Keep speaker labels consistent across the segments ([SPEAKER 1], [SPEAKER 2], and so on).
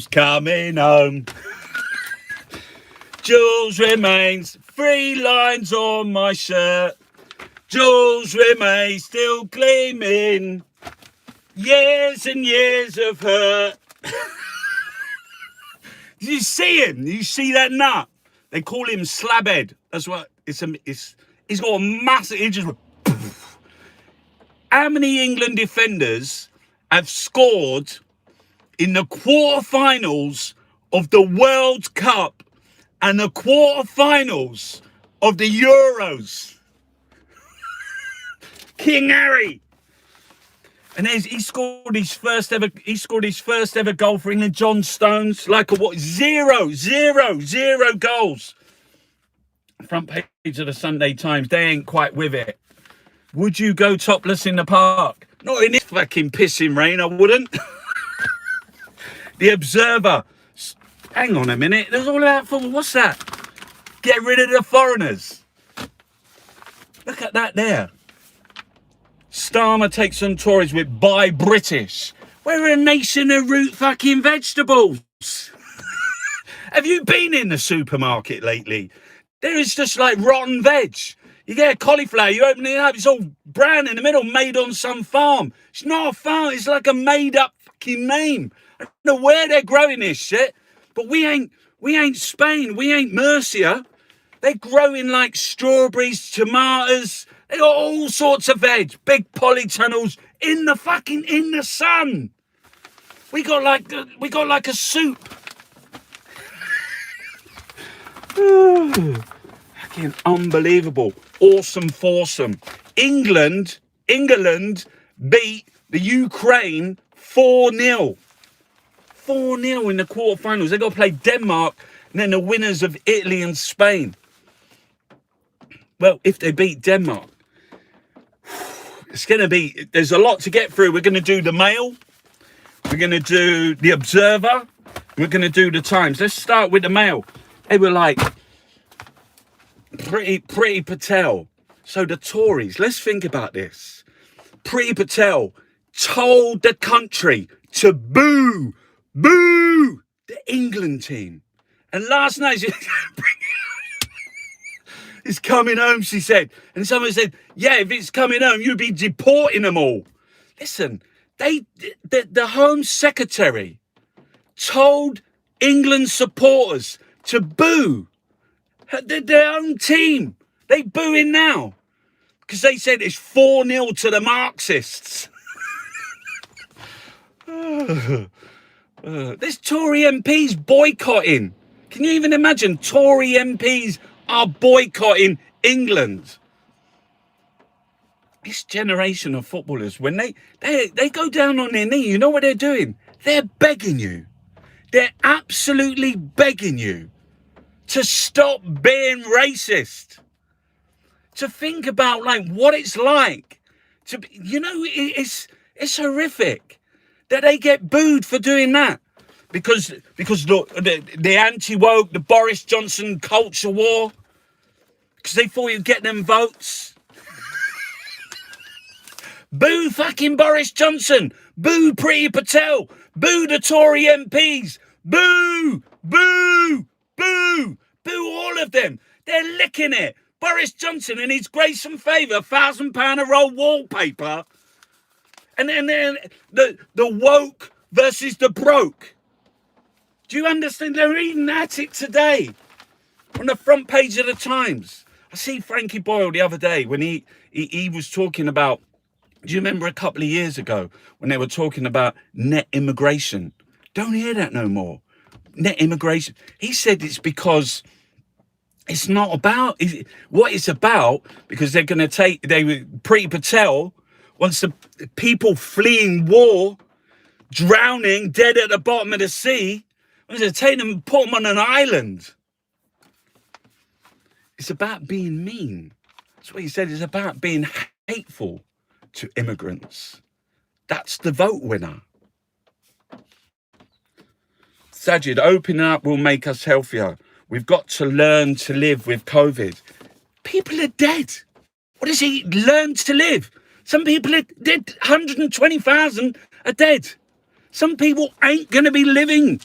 [SPEAKER 1] coming home. Jules remains, 3 lines on my shirt. Jules remains still gleaming. Years and years of hurt. Did you see him? You see that nut? They call him Slabhead. That's what he's got a massive. He just. How many England defenders have scored in the quarterfinals of the World Cup and the quarterfinals of the Euros? King Harry. And he scored his first ever goal for England. John Stones, like a what? Zero goals. Front page of the Sunday Times. They ain't quite with it. Would you go topless in the park? Not in this fucking pissing rain, I wouldn't. The Observer. Hang on a minute. There's all that for. What's that? Get rid of the foreigners. Look at that there. Starmer takes on Tories with buy British. We're a nation of root fucking vegetables. Have you been in the supermarket lately? There is just like rotten veg. You get a cauliflower, you open it up, it's all brown in the middle, made on some farm. It's not a farm, it's like a made up fucking name. I don't know where they're growing this shit, but we ain't Spain, we ain't Murcia. They're growing like strawberries, tomatoes. They got all sorts of veg, big polytunnels in the sun. We got like a soup. Fucking unbelievable. Awesome foursome. England beat the Ukraine 4-0. 4-0 in the quarterfinals. They got to play Denmark and then the winners of Italy and Spain. Well, if they beat Denmark, there's a lot to get through. We're going to do the Mail. We're going to do the Observer. We're going to do the Times. Let's start with the Mail. They were like, Priti Patel. So the Tories, let's think about this. Priti Patel told the country to boo the England team. And last night, it's coming home, she said. And someone said, yeah, if it's coming home, you'd be deporting them all. Listen, the Home Secretary told England supporters to boo their own team. They booing now because they said it's 4-0 to the Marxists. There's Tory MPs boycotting. Can you even imagine? Tory MPs are boycotting England. This generation of footballers, when they go down on their knee, you know what they're doing? They're begging you. They're absolutely begging you to stop being racist. To think about like what it's like to be, it's horrific that they get booed for doing that because the anti-woke, the Boris Johnson culture war, because they thought you'd get them votes. Boo fucking Boris Johnson. Boo Priti Patel. Boo the Tory MPs. Boo, boo, boo, boo all of them. They're licking it. Boris Johnson and his grace and favour, £1,000 a roll wallpaper. And then the woke versus the broke. Do you understand? They're even at it today. On the front page of the Times. I see Frankie Boyle the other day when he was talking about, do you remember a couple of years ago when they were talking about net immigration? Don't hear that no more. Net immigration. He said it's because it's not about what it's about, because they're going to Priti Patel wants the people fleeing war, drowning, dead at the bottom of the sea, wants to take them and put them on an island. It's about being mean. That's what he said. It's about being hateful to immigrants. That's the vote winner. Sajid, opening up will make us healthier. We've got to learn to live with COVID. People are dead. What does he learn to live? Some people are dead. 120,000 are dead. Some people ain't going to be living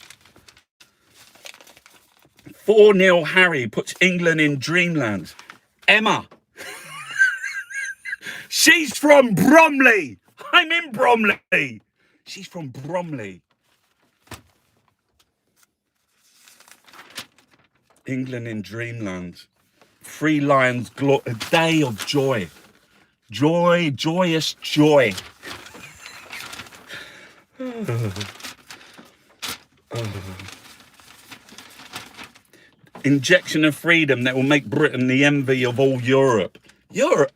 [SPEAKER 1] 4-0 Harry puts England in dreamland. Emma. She's from Bromley. I'm in Bromley. She's from Bromley. England in dreamland. 3 Lions, a day of joy. Joy, joyous joy. Injection of freedom that will make Britain the envy of all Europe. Europe?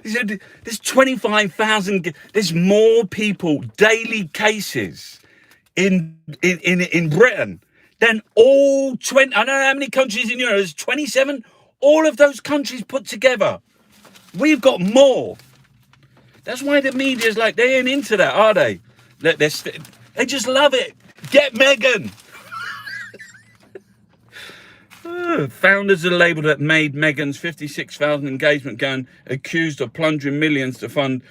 [SPEAKER 1] He said there's 25,000, there's more people, daily cases in Britain than all 20, I don't know how many countries in Europe, there's 27, all of those countries put together. We've got more. That's why the media's like, they ain't into that, are they? They just love it. Get Meghan. Founders of the label that made Meghan's 56,000 engagement gown accused of plundering millions to fund.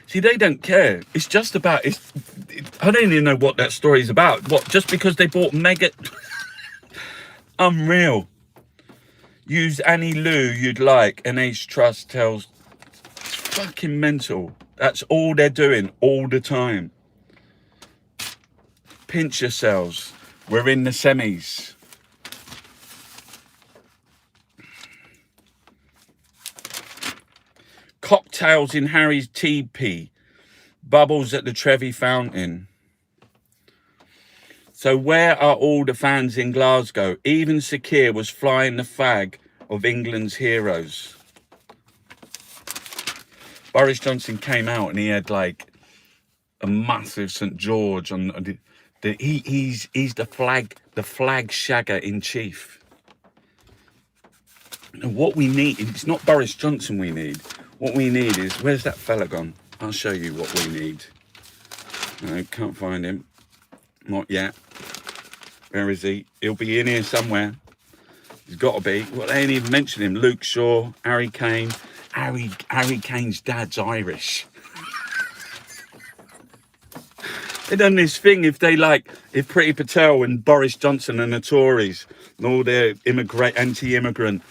[SPEAKER 1] See, they don't care. It's just about, I don't even know what that story is about. What, just because they bought Meghan? Unreal. Use any loo you'd like, NH Trust tells. It's fucking mental. That's all they're doing all the time. Pinch yourselves. We're in the semis. Cocktails in Harry's teepee. Bubbles at the Trevi fountain. So where are all the fans in Glasgow? Even Sakir was flying the flag of England's heroes. Boris Johnson came out and he had like a massive St. George on he's the flag shagger in chief. And what we need, it's not Boris Johnson we need. What we need is, where's that fella gone? I'll show you what we need. No, can't find him. Not yet. Where is he? He'll be in here somewhere. He's got to be. Well, they ain't even mentioned him. Luke Shaw, Harry Kane. Harry Kane's dad's Irish. They done this thing if Priti Patel and Boris Johnson and the Tories and all their anti-immigrant,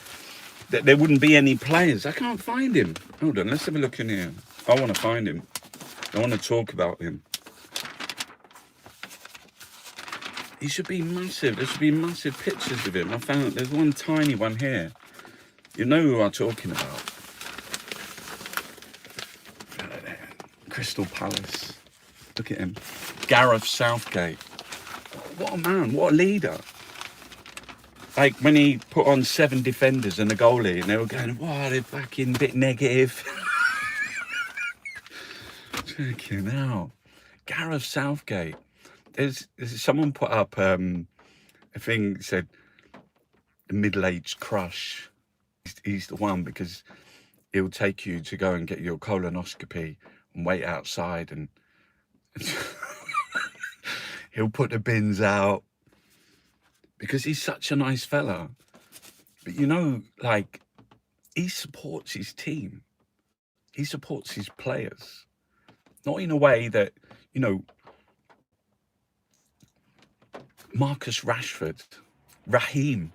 [SPEAKER 1] that there wouldn't be any players. I can't find him. Hold on, let's have a look in here. I want to find him. I want to talk about him. He should be massive. There should be massive pictures of him. I found there's one tiny one here. You know who I'm talking about. Crystal Palace. Look at him. Gareth Southgate. What a man. What a leader. Like when he put on 7 defenders and a goalie and they were going, wow, they're fucking a bit negative. Fucking hell. Gareth Southgate. There's someone put up a thing that said the middle-aged crush. He's the one because he'll take you to go and get your colonoscopy and wait outside and he'll put the bins out because he's such a nice fella. But you know, like, he supports his team. He supports his players. Not in a way that, you know, Marcus Rashford, Raheem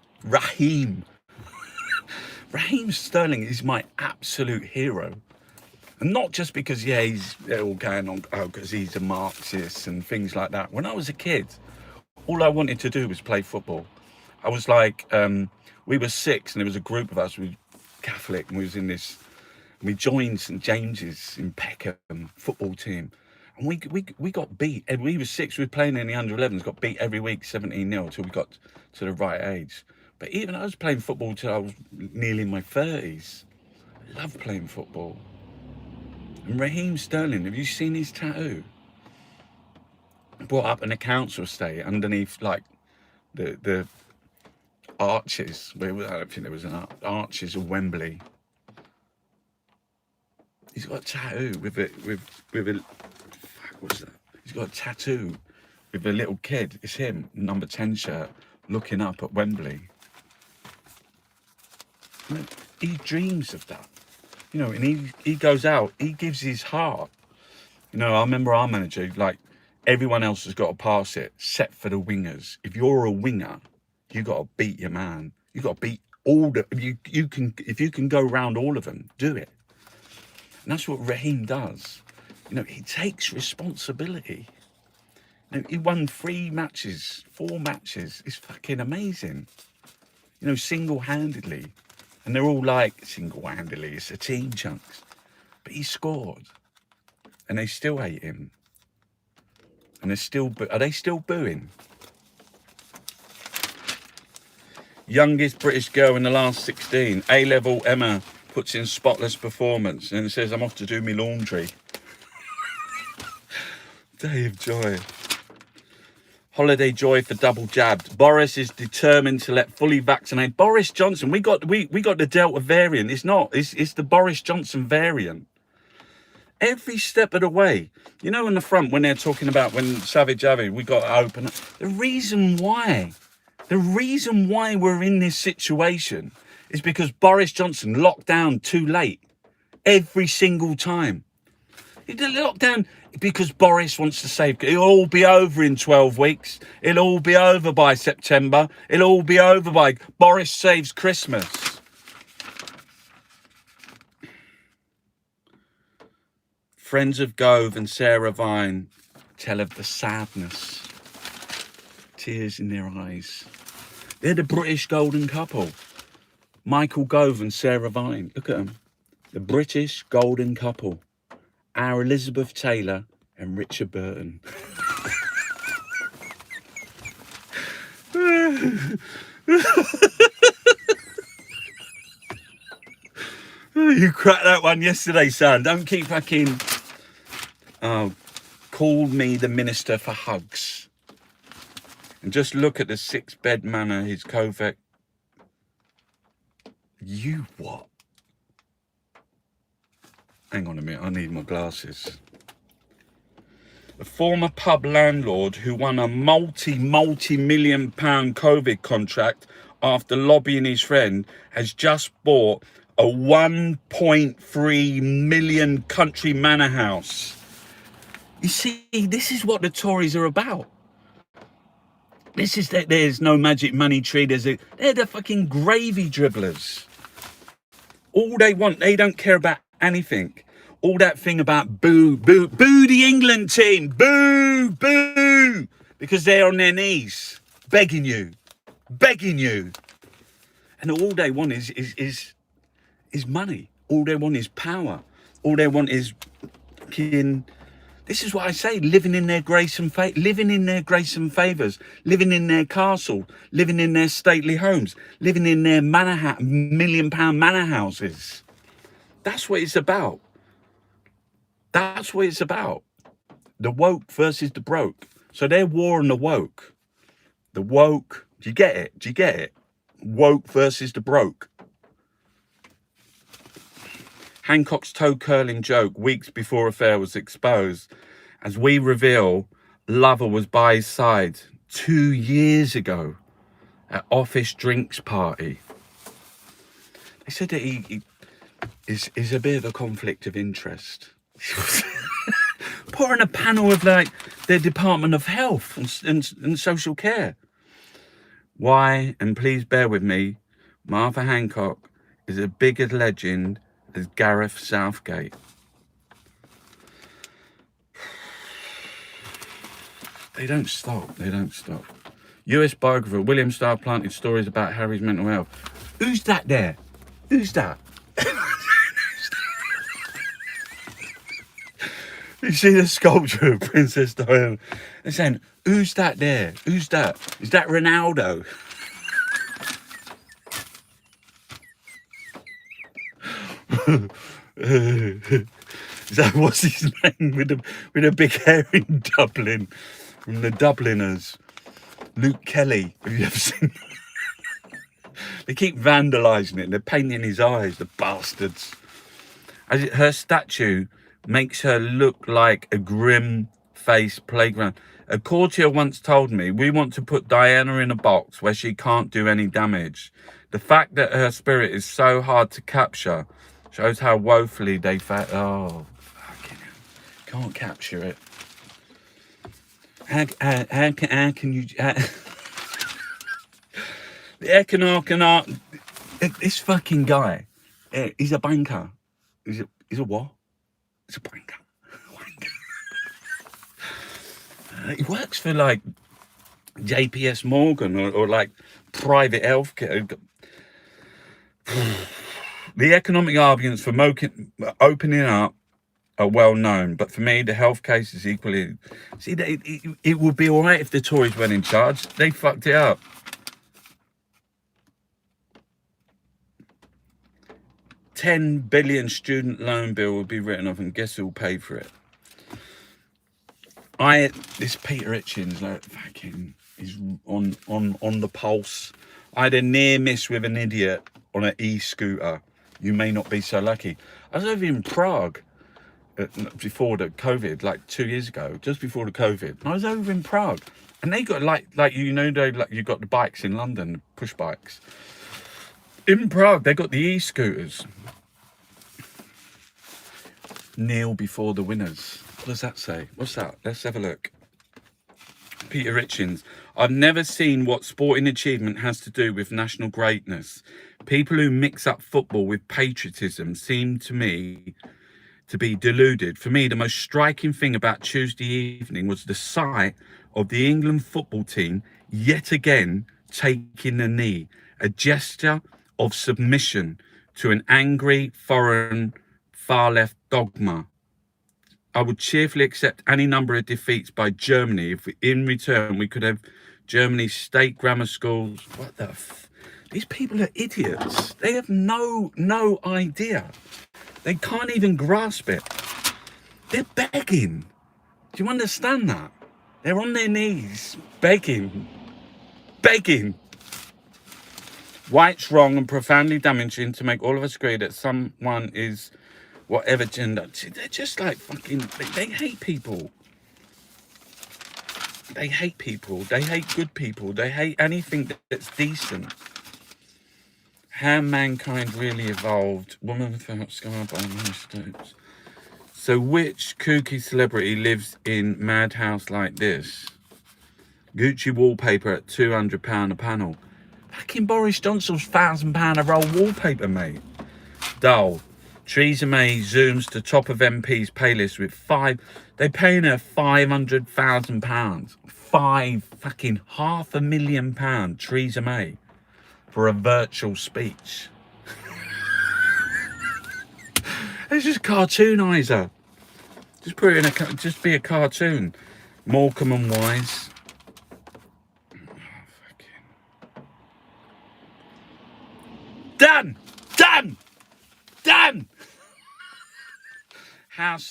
[SPEAKER 1] Sterling is my absolute hero. And not just because, yeah, they're all going on, oh, because he's a Marxist and things like that. When I was a kid, all I wanted to do was play football. I was like, we were 6 and there was a group of us, we were Catholic, and we was in this, we joined St James's in Peckham football team. And we got beat. And we were 6, we were playing in the under-11s, got beat every week 17-0 till we got to the right age. But even I was playing football till I was nearly in my 30s. I loved playing football. And Raheem Sterling, have you seen his tattoo? Brought up in a council estate underneath like the arches. I don't think there was an arches of Wembley. He's got a tattoo with a what's that? He's got a tattoo with a little kid. It's him, number 10 shirt, looking up at Wembley. He dreams of that. You know, and he goes out, he gives his heart. You know, I remember our manager, like, everyone else has got to pass it, except for the wingers. If you're a winger, you got to beat your man. You got to beat all the, you can, if you can go round all of them, do it. And that's what Raheem does. You know, he takes responsibility. You know, he won 4 matches. It's fucking amazing. You know, single-handedly. And they're all like, single-handedly, it's a team, Chunks. But he scored. And they still hate him. And they're still, are they still booing? Youngest British girl in the last 16. A-level Emma puts in spotless performance. And it says, I'm off to do me laundry. Day of joy. Holiday joy for double jabbed. Boris is determined to let fully vaccinate. Boris Johnson, we got the Delta variant. It's not. It's the Boris Johnson variant. Every step of the way. You know, in the front when they're talking about when Savage Avi, we got to open up. The reason why we're in this situation is because Boris Johnson locked down too late. Every single time. He did lockdown because Boris wants to save. It'll all be over in 12 weeks. It'll all be over by September. It'll all be over by Boris saves Christmas. Friends of Gove and Sarah Vine tell of the sadness. Tears in their eyes. They're the British golden couple. Michael Gove and Sarah Vine. Look at them. The British golden couple. Our Elizabeth Taylor and Richard Burton. You cracked that one yesterday, son. Don't keep fucking... Oh, call me the minister for hugs. And just look at the 6-bed manor his Kovac... You what? Hang on a minute, I need my glasses. A former pub landlord who won a multi-million pound COVID contract after lobbying his friend has just bought a 1.3 million country manor house. You see, this is what the Tories are about. This is that there's no magic money tree. They're the fucking gravy dribblers. All they want, they don't care about anything. All that thing about boo the England team, boo, because they're on their knees, begging you. And all they want is money. All they want is power. All they want is fucking... This is what I say, living in their grace and favours, living in their castle, living in their stately homes, living in their £1 million manor houses. That's what it's about. That's what it's about. The woke versus the broke. So they're war on the woke. The woke, do you get it? Woke versus the broke. Hancock's toe curling joke weeks before affair was exposed. As we reveal, lover was by his side 2 years ago at office drinks party. They said that he is a bit of a conflict of interest. Put on a panel of like their Department of Health and Social Care. Why, and please bear with me, Martha Hancock is a bigger legend as Gareth Southgate. They don't stop. US biographer William Starr planted stories about Harry's mental health. Who's that there? Who's that? You see the sculpture of Princess Diana? They're saying, who's that there? Who's that? Is that Ronaldo? Is that what's his name with a big hair in Dublin? From the Dubliners. Luke Kelly. Have you ever seen? They keep vandalising it and they're painting his eyes, the bastards. Her statue makes her look like a grim-faced playground. A courtier once told me, we want to put Diana in a box where she can't do any damage. The fact that her spirit is so hard to capture shows how woefully they Oh, fucking hell. Can't capture it. How can you... This fucking guy, he's a banker. He's a what? He's a banker. He works for like JPS Morgan or like private healthcare. The economic arguments for opening up are well known, but for me, the health case is equally. See, it would be all right if the Tories went in charge. They fucked it up. $10 billion student loan bill will be written off, and guess who'll pay for it? This Peter Hitchens, like fucking, is on the pulse. I had a near miss with an idiot on an e-scooter. You may not be so lucky. I was over in Prague before the COVID, like 2 years ago, just before the COVID. I was over in Prague, and they got like you got the bikes in London, push bikes. In Prague, they got the e-scooters. Kneel before the winners. What does that say? What's that? Let's have a look. Peter Hitchens. I've never seen what sporting achievement has to do with national greatness. People who mix up football with patriotism seem to me to be deluded. For me, the most striking thing about Tuesday evening was the sight of the England football team yet again taking the knee, a gesture of submission to an angry, foreign, far-left dogma. I would cheerfully accept any number of defeats by Germany if in return we could have Germany's state grammar schools. What the these people are idiots. They have no idea. They can't even grasp it. They're begging. Do you understand that? They're on their knees, begging. White's wrong and profoundly damaging to make all of us agree that someone is whatever gender. They're just like fucking, they hate people. They hate people. They hate good people. They hate anything that's decent. How mankind really evolved. Woman without scar by most stones. So which kooky celebrity lives in madhouse like this? Gucci wallpaper at £200 a panel. Fucking Boris Johnson's £1,000 a roll wallpaper, mate. Dull. Theresa May zooms to top of MP's playlist with they're paying her £500,000. Fucking £500,000, Theresa May, for a virtual speech. Let's just cartoonise her. Just put it in just be a cartoon. Morecambe and Wise. Done!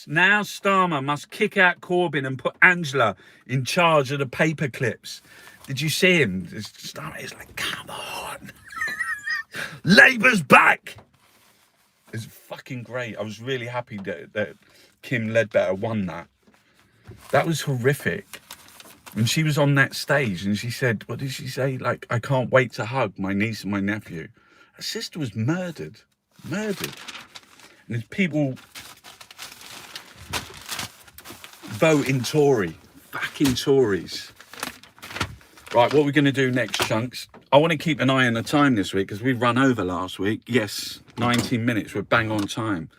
[SPEAKER 1] Now Starmer must kick out Corbyn and put Angela in charge of the paper clips. Did you see him? Starmer is like, come on. Labour's back. It's fucking great. I was really happy that Kim Ledbetter won that. That was horrific. When she was on that stage and she said, what did she say? Like, I can't wait to hug my niece and my nephew. Her sister was murdered. And there's people voting Tory. Fucking Tories. Right, what we're going to do next, chunks. I want to keep an eye on the time this week because we've run over last week. Yes, 19 minutes. We're bang on time.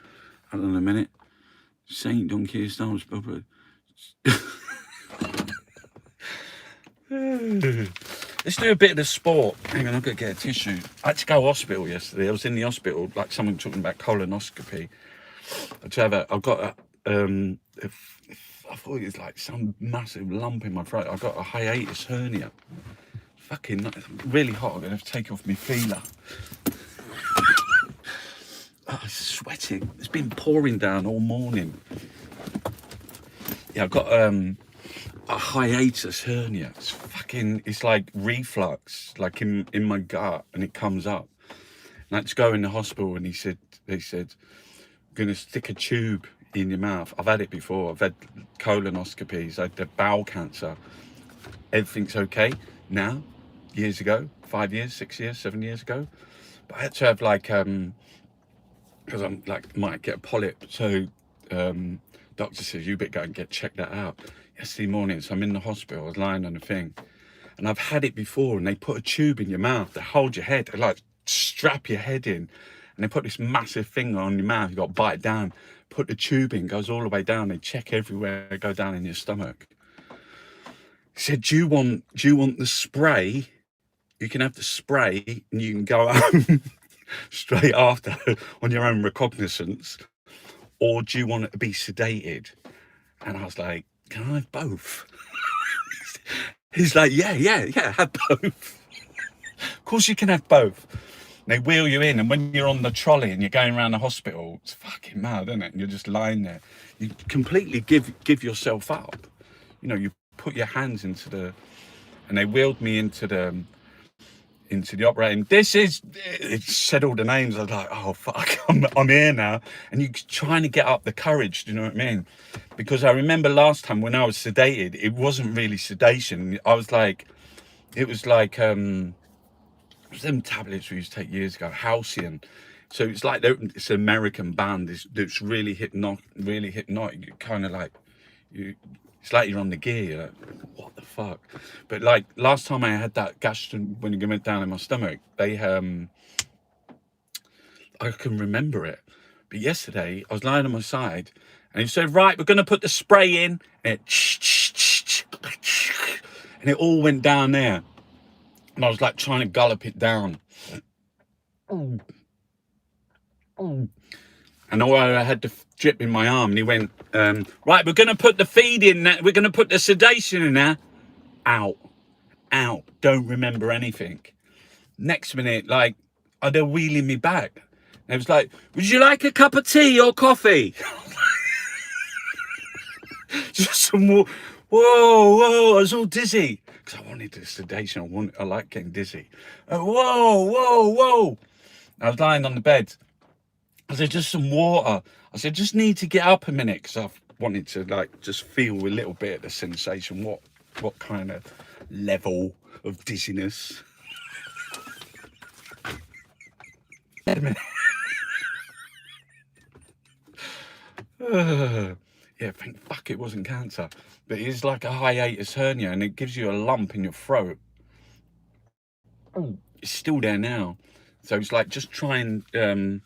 [SPEAKER 1] Hold on a minute. Saint Don Keir Starmer's proper. Let's do a bit of the sport. Hang on, I've got to get a tissue. I had to go to hospital yesterday. I was in the hospital, like someone talking about colonoscopy. I thought it was like some massive lump in my throat. I got a hiatus hernia. Fucking really hot. I'm going to have to take off my feeler. Oh, it's sweating. It's been pouring down all morning. Yeah, I've got a hiatus hernia. It's like reflux, like in my gut, and it comes up. And I had to go in the hospital, and they said, I'm going to stick a tube in your mouth. I've had it before. I've had colonoscopies. I had bowel cancer. Everything's okay now. Years ago, 5 years, 6 years, 7 years ago. But I had to have like, because I'm like, might get a polyp. So doctor says, you better go and get checked that out. Yesterday morning, so I'm in the hospital, I was lying on the thing, and I've had it before, and they put a tube in your mouth to hold your head, they like strap your head in, and they put this massive thing on your mouth, you got to bite it down, put the tube in, goes all the way down, they check everywhere, go down in your stomach. He said, do you want the spray? You can have the spray and you can go home straight after on your own recognizance, or do you want it to be sedated? And I was like, can I have both? He's like, yeah, have both. Of course you can have both. They wheel you in, and when you're on the trolley and you're going around the hospital, it's fucking mad, isn't it? And you're just lying there. You completely give yourself up. You know, you put your hands into the, and they wheeled me into the operating. It said all the names. I was like, oh fuck, I'm here now. And you're trying to get up the courage, do you know what I mean? Because I remember last time when I was sedated, it wasn't really sedation. I was like, it was like them tablets we used to take years ago, Halcyon. So it's like it's an American band. It's really hypnotic. You kind of like it's like you're on the gear. You're like, what the fuck? But like last time I had that when you went down in my stomach, I can remember it. But yesterday I was lying on my side, and he said, right, we're gonna put the spray in, and it all went down there, and I was like trying to gulp it down. And I had the drip in my arm, and he went, right, we're going to put the feed in, we're going to put the sedation in there. Out, don't remember anything. Next minute, like, they're wheeling me back. And it was like, would you like a cup of tea or coffee? Just some more. Whoa, I was all dizzy. Because I wanted the sedation, I like getting dizzy. Whoa. I was lying on the bed. I said, just some water. I said, just need to get up a minute, because I wanted to like just feel a little bit of the sensation, what kind of level of dizziness. Wait a minute. Yeah, thank fuck it wasn't cancer. But it's like a hiatus hernia, and it gives you a lump in your throat. It's still there now. So it's like, just try and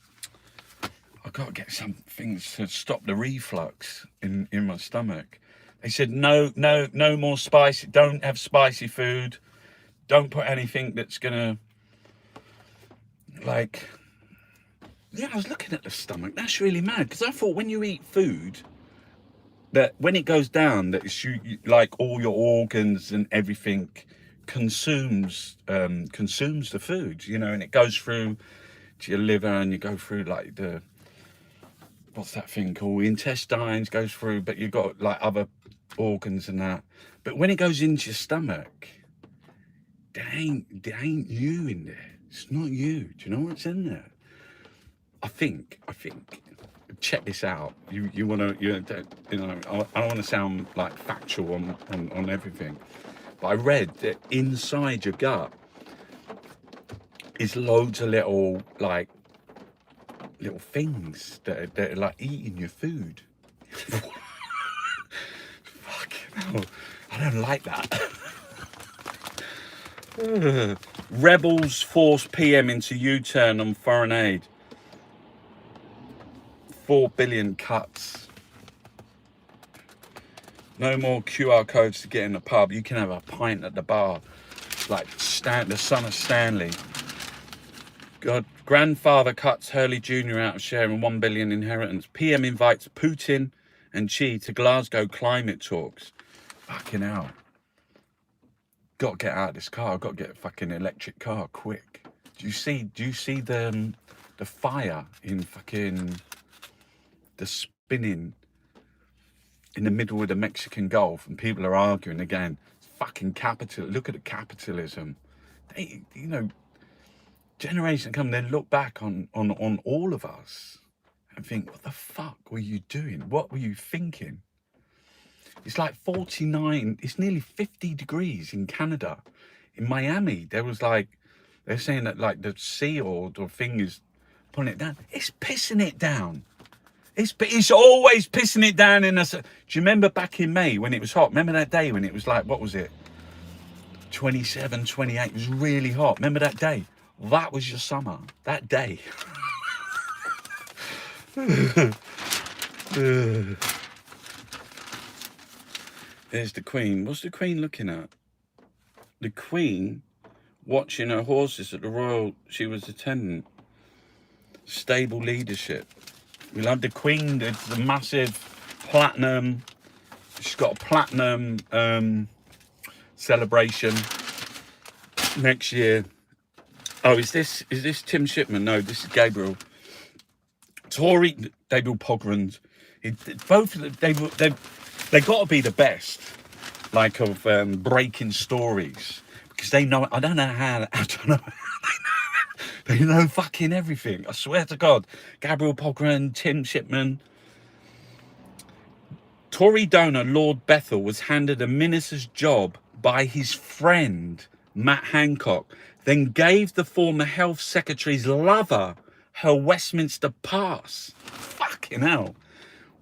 [SPEAKER 1] I've got to get some things to stop the reflux in my stomach. They said, no more spicy. Don't have spicy food. Don't put anything that's going to, like, yeah, I was looking at the stomach. That's really mad. Because I thought when you eat food, that when it goes down, that it's like all your organs and everything consumes the food, you know, and it goes through to your liver, and you go through like what's that thing called? Intestines goes through, but you've got like other organs and that. But when it goes into your stomach, there ain't you in there. It's not you. Do you know what's in there? I think. Check this out. You want to, you know, I don't want to sound like factual on everything, but I read that inside your gut is loads of little things that are like eating your food. Fucking hell. I don't like that. Rebels force PM into U-turn on foreign aid. 4 billion cuts. No more QR codes to get in the pub. You can have a pint at the bar. Like the son of Stanley. God, grandfather cuts Hurley Jr. out of sharing 1 billion inheritance. PM invites Putin and Xi to Glasgow climate talks. Fucking hell. Got to get out of this car. I've got to get a fucking electric car quick. Do you see the fire in fucking the spinning in the middle of the Mexican Gulf, and people are arguing again? It's fucking capital. Look at the capitalism. They, you know, generation come, they look back on all of us and think, what the fuck were you doing? What were you thinking? It's like 49, it's nearly 50 degrees in Canada. In Miami, there was like, they're saying that like the sea or thing is pulling it down. It's pissing it down. It's always pissing it down in us. Do you remember back in May when it was hot? Remember that day when it was like, what was it? 27, 28. It was really hot. Remember that day? That was your summer. That day. There's the Queen. What's the Queen looking at? The Queen watching her horses at the Royal. She was attendant. Stable leadership. We love the Queen. The massive platinum. She's got a platinum celebration next year. Oh, is this Tim Shipman? No, this is Gabriel. Tory, Gabriel Pogrund. Both of them, they got to be the best, like of breaking stories, because they know. I don't know how. I don't know. They know fucking everything. I swear to God. Gabriel Pogrund, Tim Shipman. Tory donor Lord Bethel was handed a minister's job by his friend Matt Hancock, then gave the former health secretary's lover her Westminster pass. Fucking hell.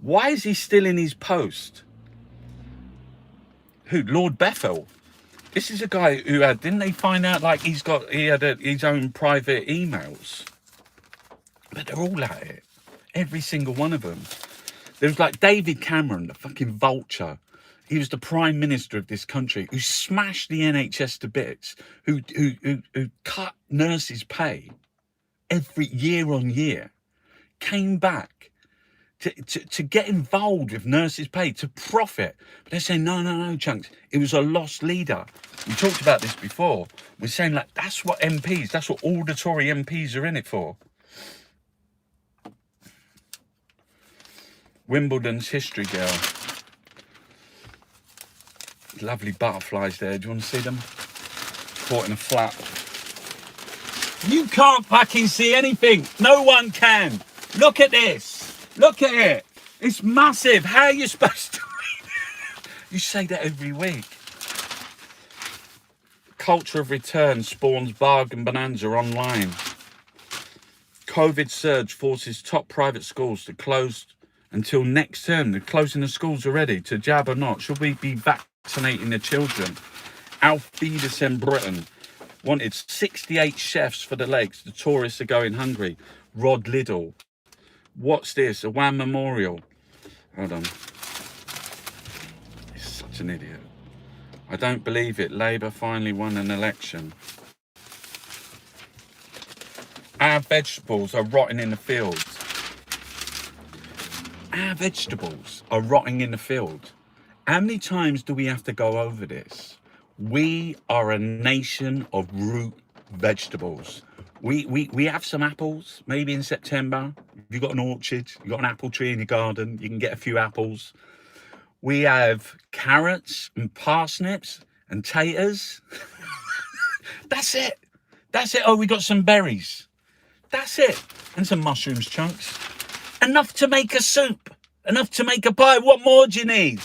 [SPEAKER 1] Why is he still in his post? Who? Lord Bethel? This is a guy who had, didn't they find out like he had his own private emails? But they're all at it. Every single one of them. There was like David Cameron, the fucking vulture. He was the prime minister of this country who smashed the NHS to bits, who cut nurses' pay every year on year, came back to get involved with nurses' pay, to profit. But they're saying, no, Chunks, it was a lost leader. We talked about this before. We're saying, like, that's what MPs, that's what all the Tory MPs are in it for. Wimbledon's history girl. Lovely butterflies there. Do you want to see them? Caught in a flap. You can't fucking see anything. No one can. Look at this. Look at it. It's massive. How are you supposed to read it? You say that every week. Culture of return spawns bargain bonanza online. COVID surge forces top private schools to close until next term. They're closing the schools already. To jab or not? Should we be vaccinating the children? Alf Feedus in Britain wanted 68 chefs for the legs. The tourists are going hungry. Rod Liddell. What's this? A WAM memorial. Hold on. He's such an idiot. I don't believe it. Labour finally won an election. Our vegetables are rotting in the fields. Our vegetables are rotting in the field. How many times do we have to go over this? We are a nation of root vegetables. We have some apples, maybe in September. If you've got an orchard, you've got an apple tree in your garden, you can get a few apples. We have carrots and parsnips and taters. That's it. That's it. Oh, we got some berries. That's it. And some mushrooms chunks. Enough to make a soup. Enough to make a pie. What more do you need?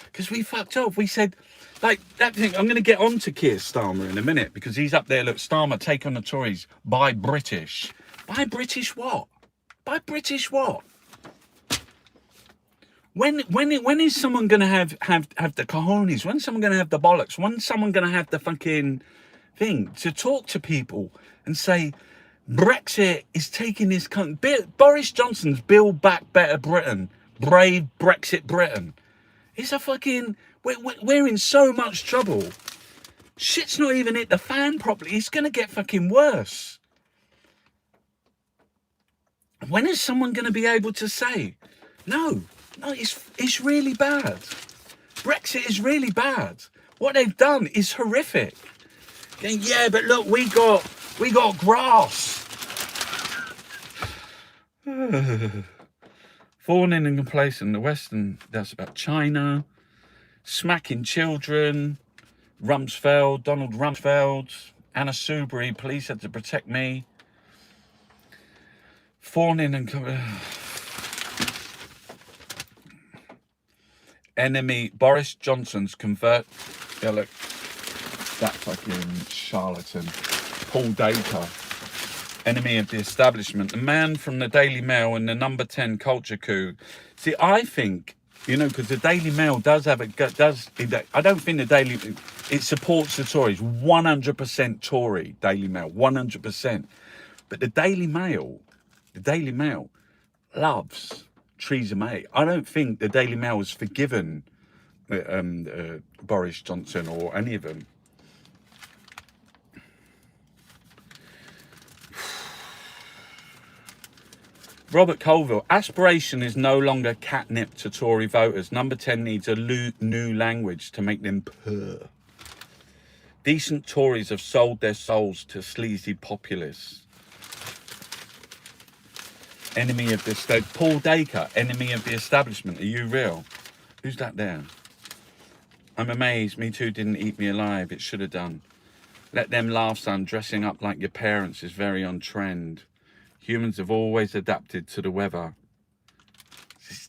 [SPEAKER 1] Because we fucked up. We said, like, that thing. I'm going to get on to Keir Starmer in a minute because he's up there. Look, Starmer, take on the Tories. Buy British. Buy British what? Buy British what? When is someone going to have the cojones? When's someone going to have the bollocks? When's someone going to have the fucking thing to talk to people and say, Brexit is taking this country. Boris Johnson's Build Back Better Britain. Brave Brexit Britain. It's a fucking... We're in so much trouble. Shit's not even hit the fan properly. It's going to get fucking worse. When is someone going to be able to say, no, it's really bad. Brexit is really bad. What they've done is horrific. Going, yeah, but look, we got grass. Fawning and complacent. The Western, that's about China. Smacking children. Rumsfeld, Donald Rumsfeld. Anna Soubry, police had to protect me. Fawning and... enemy, Boris Johnson's convert... Yeah, look. That fucking charlatan. Paul Dacre. Enemy of the establishment, the man from the Daily Mail and the number 10 culture coup. See, I think, you know, because the Daily Mail does have I don't think the Daily, it supports the Tories, 100% Tory, Daily Mail, 100%. But the Daily Mail loves Theresa May. I don't think the Daily Mail has forgiven Boris Johnson or any of them. Robert Colville, aspiration is no longer catnip to Tory voters. Number 10 needs a new language to make them purr. Decent Tories have sold their souls to sleazy populists. Enemy of the state. Paul Dacre, enemy of the establishment. Are you real? Who's that there? I'm amazed. Me Too didn't eat me alive. It should have done. Let them laugh, son. Dressing up like your parents is very on trend. Humans have always adapted to the weather.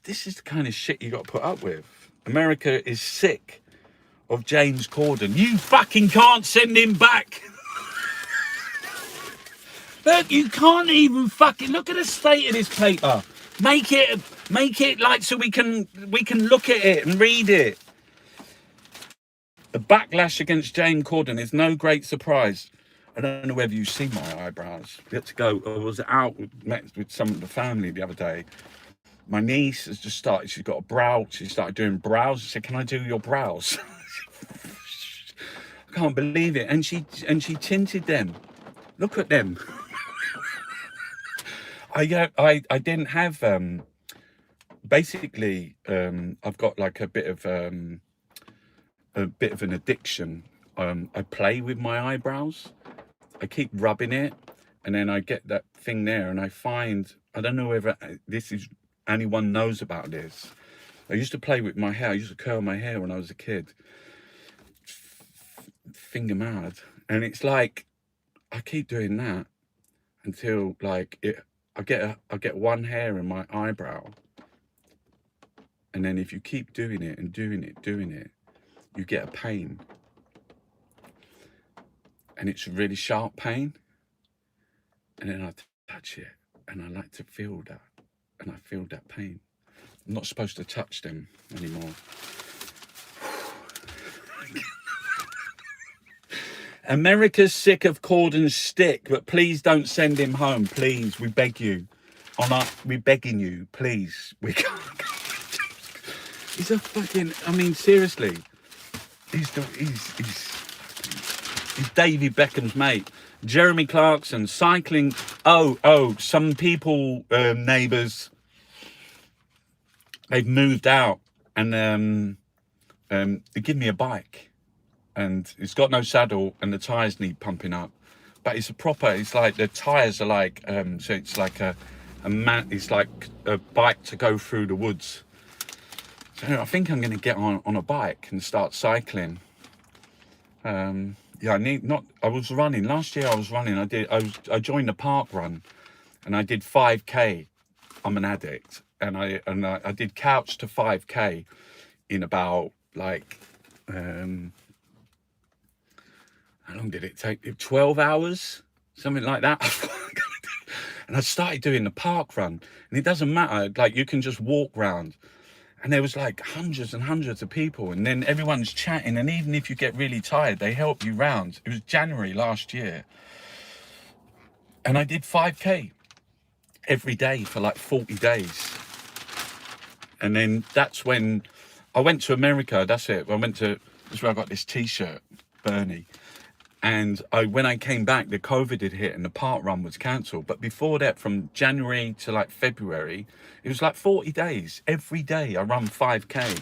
[SPEAKER 1] This is the kind of shit you got to put up with. America is sick of James Corden. You fucking can't send him back. Look, you can't even fucking look at the state of this paper. Make it like so we can look at it and read it. The backlash against James Corden is no great surprise. I don't know whether you've seen my eyebrows. We had to go. I was out, met with some of the family the other day. My niece has just started. She's got a brow. She started doing brows. She said, "Can I do your brows?" I can't believe it. And she tinted them. Look at them. I didn't have basically I've got like a bit of an addiction. I play with my eyebrows. I keep rubbing it, and then I get that thing there, and I find, I don't know whether anyone knows about this. I used to play with my hair. I used to curl my hair when I was a kid. Finger mad. And it's like, I keep doing that until like I get one hair in my eyebrow. And then if you keep doing it and doing it, you get a pain. And it's a really sharp pain, and then I touch it, and I like to feel that, and I feel that pain. I'm not supposed to touch them anymore. America's sick of Corden's stick, but please don't send him home, please. We beg you. We're begging you, please. We can't. He's a fucking. I mean, seriously. He's David Beckham's mate. Jeremy Clarkson, cycling. Some people, neighbours, they've moved out, and they give me a bike, and it's got no saddle, and the tyres need pumping up. But it's like the tyres are like, so it's like it's like a bike to go through the woods. So I think I'm going to get on a bike and start cycling. Yeah, I was running last year. I joined a park run, and I did 5k. I'm an addict, and I did couch to 5k in about like how long did it take? 12 hours, something like that. And I started doing the park run, and it doesn't matter. Like, you can just walk round. And there was like hundreds and hundreds of people, and then everyone's chatting, and even if you get really tired, they help you round. It was January last year, and I did 5k every day for like 40 days. And then that's when I went to America. That's it. That's where I got this t-shirt, Bernie. And when I came back, the COVID had hit and the park run was cancelled. But before that, from January to like February, it was like 40 days. Every day I run 5k.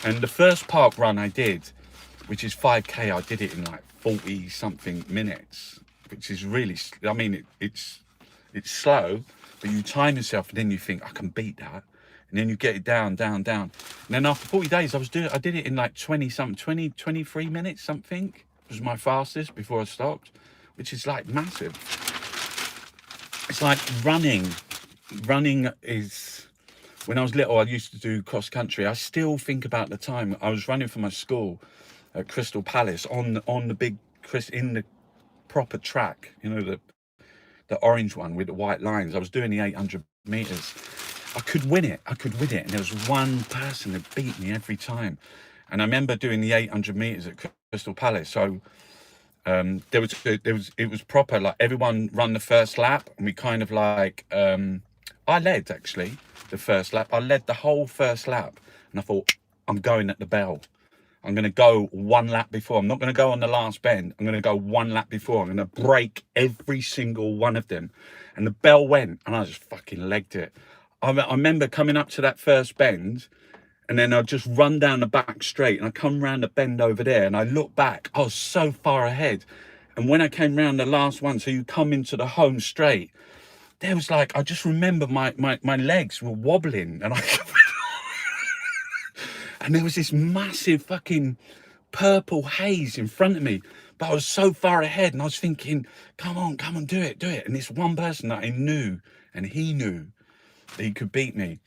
[SPEAKER 1] And the first park run I did, which is 5k, I did it in like 40 something minutes, which is really, I mean, it's slow, but you time yourself, and then you think, I can beat that. And then you get it down. And then after 40 days, I did it in like 23 minutes, something. Was my fastest before I stopped, which is like massive. It's like running is, when I was little, I used to do cross country. I still think about the time I was running for my school at Crystal Palace on the big in the proper track, you know, the orange one with the white lines. I was doing the 800 meters. I could win it. And there was one person that beat me every time. And I remember doing the 800 meters at Crystal Palace. So it was proper. Like everyone run the first lap, and we kind of like I led actually the first lap. I led the whole first lap, and I thought I'm going at the bell. I'm going to go one lap before. I'm not going to go on the last bend. I'm going to go one lap before. I'm going to break every single one of them. And the bell went, and I just fucking legged it. I remember coming up to that first bend, and then I'd just run down the back straight, and I come round the bend over there, and I look back. I was so far ahead. And when I came round the last one, so you come into the home straight, there was like, I just remember my legs were wobbling, and and there was this massive fucking purple haze in front of me, but I was so far ahead, and I was thinking, come on, do it. And this one person that I knew, and he knew that he could beat me.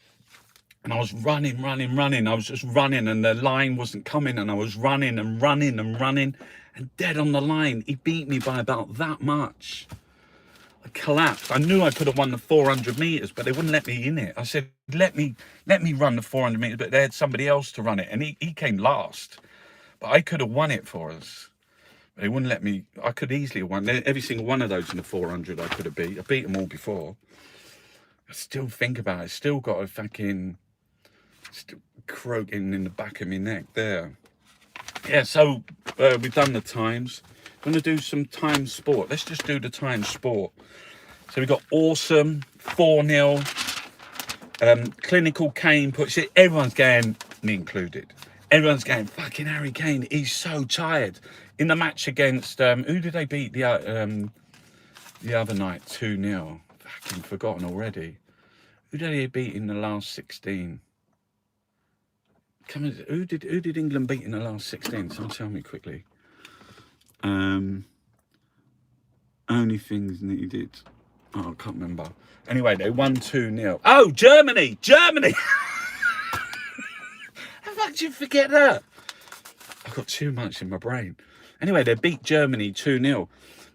[SPEAKER 1] And I was running. I was just running, and the line wasn't coming, and I was running, and dead on the line. He beat me by about that much. I collapsed. I knew I could have won the 400 meters, but they wouldn't let me in it. I said, let me run the 400 meters, but they had somebody else to run it, and he came last. But I could have won it for us. They wouldn't let me. I could easily have won every single one of those in the 400. I could have beat. I beat them all before. I still think about it. Still got a fucking still croaking in the back of my neck there. Yeah, so we've done the times. I'm going to do some time sport. Let's just do the time sport. So we've got awesome, 4-0, clinical Kane puts it. Everyone's going, me included. Everyone's going, fucking Harry Kane, he's so tired. In the match against, who did they beat the other night? 2-0. Fucking forgotten already. Who did they beat in the last 16? Come on, who did England beat in the last 16? Someone tell me quickly. Only things needed. Oh, I can't remember. Anyway, they won 2-0. Oh, Germany! How the fuck did you forget that? I've got too much in my brain. Anyway, they beat Germany 2-0.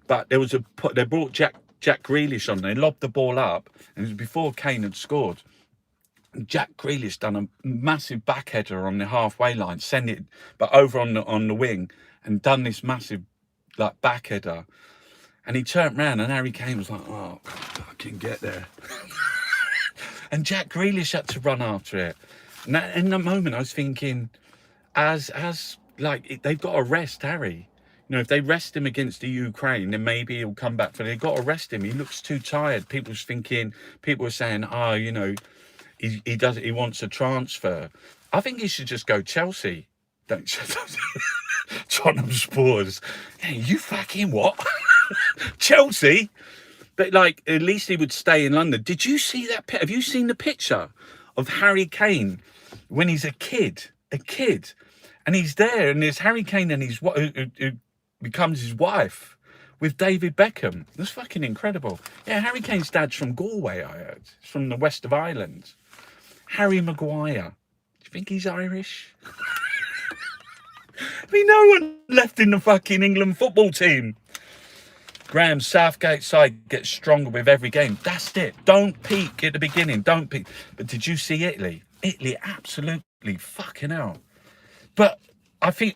[SPEAKER 1] But there was they brought Jack Grealish on. They lobbed the ball up, and it was before Kane had scored. Jack Grealish done a massive backheader on the halfway line, send it, but over on the wing, and done this massive like backheader. And he turned round, and Harry Kane was like, "Oh, God, I can get there." And Jack Grealish had to run after it. And in that moment, I was thinking, as like they've got to rest Harry. You know, if they rest him against the Ukraine, then maybe he'll come back. But they've got to rest him. He looks too tired. People were saying, "Oh, you know, he wants a transfer." I think he should just go Chelsea. Don't Tottenham Spurs. Hey, you fucking what? Chelsea? But like, at least he would stay in London. Did you see that? Have you seen the picture of Harry Kane when he's a kid? And he's there, and there's Harry Kane and who becomes his wife with David Beckham. That's fucking incredible. Yeah, Harry Kane's dad's from Galway, I heard. He's from the west of Ireland. Harry Maguire. Do you think he's Irish? I mean, no one left in the fucking England football team. Graham Southgate side gets stronger with every game. That's it. Don't peak at the beginning. Don't peak. But did you see Italy? Italy absolutely fucking hell. But I think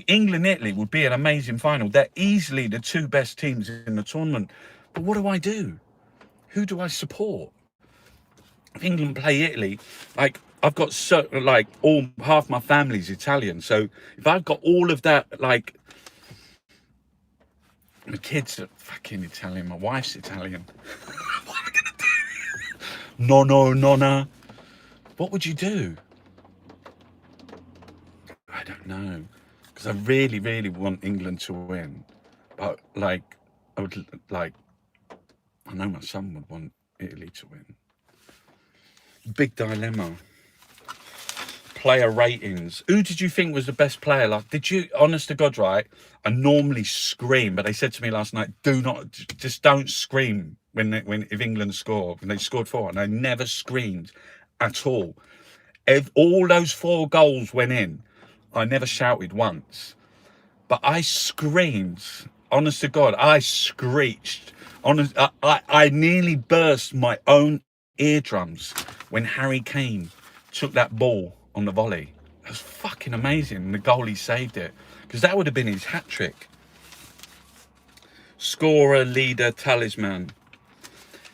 [SPEAKER 1] England Italy would be an amazing final. They're easily the two best teams in the tournament. But what do? Who do I support? If England play Italy, like I've got half my family's Italian. So if I've got all of that, like my kids are fucking Italian, my wife's Italian. What am I gonna do? Nonna. What would you do? I don't know, because I really, really want England to win, but I know my son would want Italy to win. Big dilemma. Player ratings. Who did you think was the best player? Like, did you, honest to God, right? I normally scream, but they said to me last night, don't scream if England score. When they scored 4, and I never screamed at all. If all those 4 goals went in, I never shouted once, but I screamed. Honest to God, I screeched Honest, I nearly burst my own eardrums when Harry Kane took that ball on the volley. It was fucking amazing. And the goalie saved it, because that would have been his hat trick. Scorer, leader, talisman.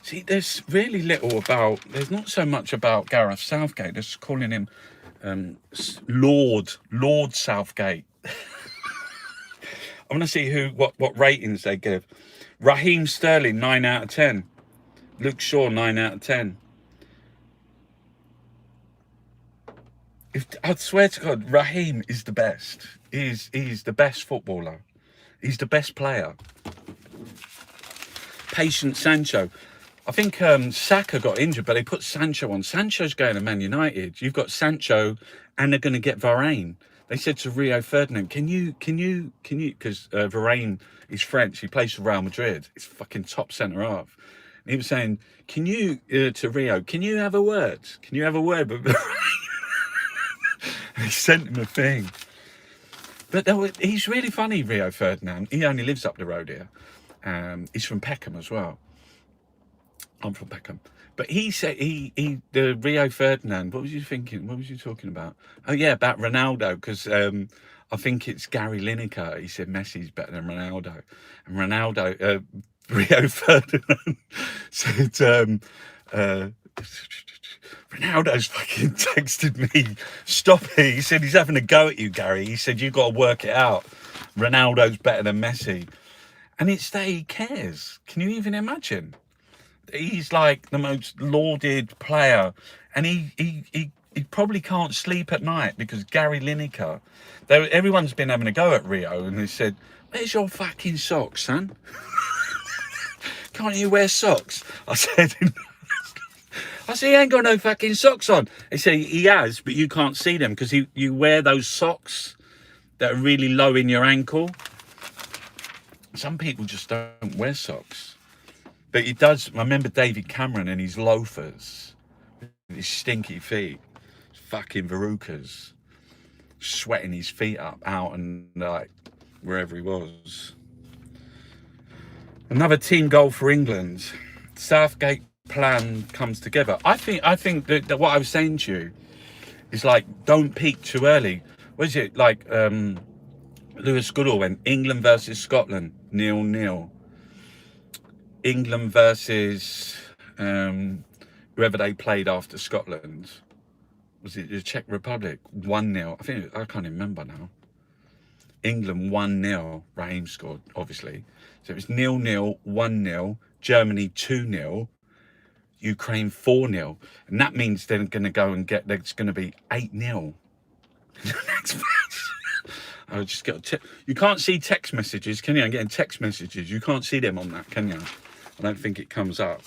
[SPEAKER 1] See, there's really little about. There's not so much about Gareth Southgate. They're just calling him Lord Southgate. I want to see what ratings they give. Raheem Sterling 9 out of 10. Luke Shaw 9 out of 10. I swear to God, Raheem is the best. He's the best footballer. He's the best player. Patient Sancho. I think Saka got injured, but they put Sancho on. Sancho's going to Man United. You've got Sancho, and they're going to get Varane. They said to Rio Ferdinand, can you, because Varane is French, he plays for Real Madrid. He's fucking top centre half. And he was saying, can you, to Rio, can you have a word? Can you have a word with Varane? He sent him a thing. But he's really funny, Rio Ferdinand. He only lives up the road here. He's from Peckham as well. I'm from Peckham. But he said, the Rio Ferdinand, what was you thinking? What was you talking about? Oh, yeah, about Ronaldo, because I think it's Gary Lineker. He said Messi's better than Ronaldo. And Ronaldo, Rio Ferdinand said, Ronaldo's fucking texted me, stop it. He said he's having a go at you, Gary. He said, you've got to work it out. Ronaldo's better than Messi. And it's that he cares. Can you even imagine? He's like the most lauded player, and he probably can't sleep at night because Gary Lineker, everyone's been having a go at Rio, and they said, where's your fucking socks, son? Can't you wear socks? I said, he ain't got no fucking socks on. They say he has, but you can't see them because you wear those socks that are really low in your ankle. Some people just don't wear socks. But he does. I remember David Cameron and his loafers, his stinky feet, fucking verrucas, sweating his feet out and like wherever he was. Another team goal for England. Southgate plan comes together. I think that what I was saying to you is like, don't peak too early. What is it like? Lewis Goodall went England versus Scotland 0-0. England versus whoever they played after Scotland. Was it the Czech Republic? 1-0. I can't even remember now. England 1-0. Raheem scored, obviously. So it was 0-0, 1-0. Germany 2-0. Ukraine 4-0. And that means they're going to go and there's going to be 8-0. Next match. I just got you can't see text messages, can you? I'm getting text messages. You can't see them on that, can you? I don't think it comes up.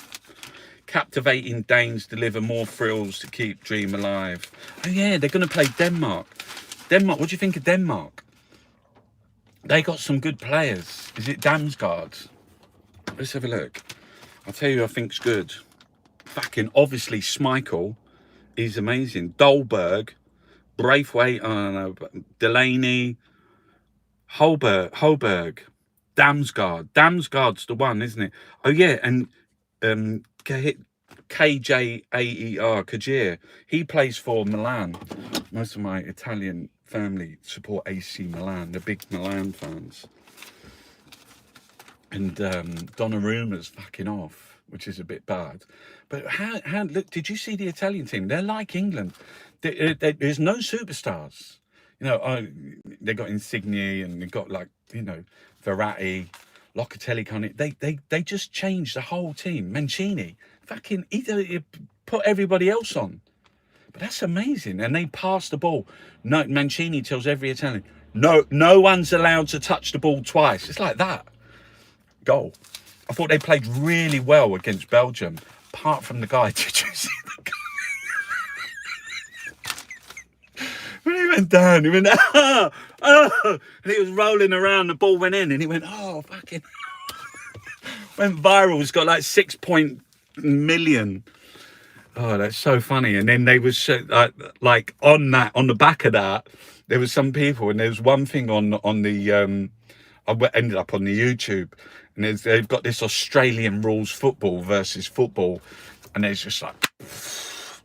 [SPEAKER 1] Captivating Danes deliver more thrills to keep dream alive. Oh yeah, they're going to play Denmark. Denmark, what do you think of Denmark? They got some good players. Is it Damsgaard? Let's have a look. I'll tell you who I think's good. Fucking obviously Schmeichel is amazing. Dolberg, Braithwaite, I don't know, Delaney, Holberg, Damsgaard. Damsgaard's the one, isn't it? Oh yeah, and KJAER, Kajir. He plays for Milan. Most of my Italian family support AC Milan. They're big Milan fans. And Donnarumma's fucking off, which is a bit bad. But how look, did you see the Italian team? They're like England. There's no superstars. You know, they got Insigne and they got like, you know, Verratti, Locatelli. They just changed the whole team. Mancini, fucking, he put everybody else on. But that's amazing. And they pass the ball. No, Mancini tells every Italian, no one's allowed to touch the ball twice. It's like that. Goal. I thought they played really well against Belgium, apart from the guy. Did you see the guy? When he went down, he went, and he was rolling around, the ball went in, and he went, oh, fucking, went viral. It's got like 6 million. Oh, that's so funny. And then they was like on the back of that, there was some people, and there was one thing on the, I ended up on the YouTube, And they've got this Australian rules football versus football, and there's just like,